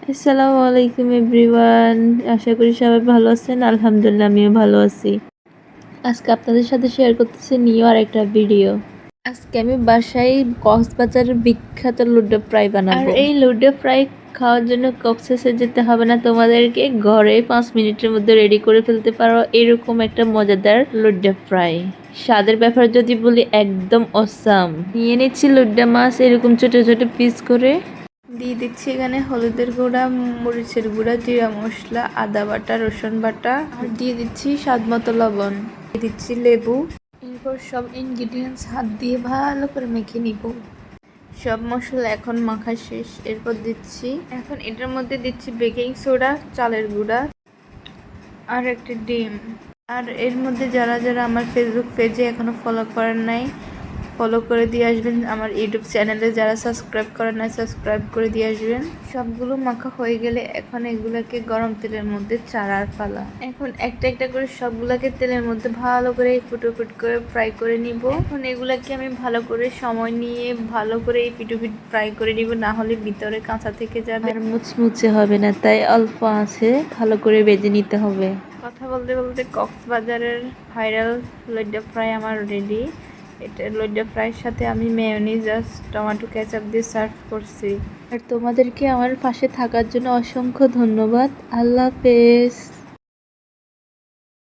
আসসালামু আলাইকুম এভরিওয়ান। আশা করি সবাই ভালো আছেন। আলহামদুলিল্লাহ আমিও ভালো আছি। আজকে আপনাদের সাথে শেয়ার করতেছি নিউ আর একটা ভিডিও। আজকে আমি বাসায় কক্সবাজারের বিখ্যাত লুডো ফ্রাই বানাবো। আর এই লুডো ফ্রাই খাওয়ার জন্য কক্সবাজার যেতে হবে না, তোমাদেরকে ঘরে 5 মিনিটের মধ্যে রেডি করে ফেলতে পারো এরকম একটা মজাদার লুডো ফ্রাই। স্বাদের ব্যাপার যদি বলি, একদম অসাম। নিয়ে নিচ্ছি লুডো মাছ এরকম ছোট ছোট পিস করে। দিয়ে দিচ্ছি এখানে হলুদের গুঁড়া, মরিচের গুঁড়া, জিরা মশলা, আদা বাটা, রসুন বাটা, আর দিয়ে দিচ্ছি স্বাদ মতো লবণ। দিয়ে দিচ্ছি লেবু। এরপর সব ইনগ্রিডিয়েন্টস হাত দিয়ে ভালো করে মেখে নিব। সব মশলা এখন মাখা শেষ। এরপর এখন এটার মধ্যে দিচ্ছি বেকিং সোডা, চালের গুঁড়া আর একটা ডিম। আর এর মধ্যে যারা যারা আমার ফেসবুক পেজে এখনো ফলো করেন নাই, ফলো করে দিয়ে আসবেন। আমার ইউটিউব চ্যানেলে যারা সাবস্ক্রাইব করেন নাই, সাবস্ক্রাইব করে দিয়ে আসবেন। সবগুলো মাখা হয়ে গেলে এখন এগুলাকে গরম তেলের মধ্যে চাড়ার পালা। এখন একটা একটা করে সবগুলাকে তেলের মধ্যে ভালো করে ফুট করে ফ্রাই করে নিব। এখন এগুলাকে আমি ভালো করে সময় নিয়ে ভালো করে এই পিটুপিট ফ্রাই করে নিব, না হলে ভিতরে কাঁচা থেকে যাবে আর মুচমুচে হবে না। তাই অল্প আছে ভালো করে ভেজে নিতে হবে। কথা বলতে বলতে কক্সবাজারের ভাইরাল লইডা ফ্রাই আমার রেডি। এটা লইডা ফ্রাইয়ের সাথে আমি মেয়োনিজ আর টমেটো কেচাপ দিয়ে সার্ভ করছি। আর তোমাদেরকে আমার পাশে থাকার জন্য অসংখ্য ধন্যবাদ। আল্লাহ হাফেজ।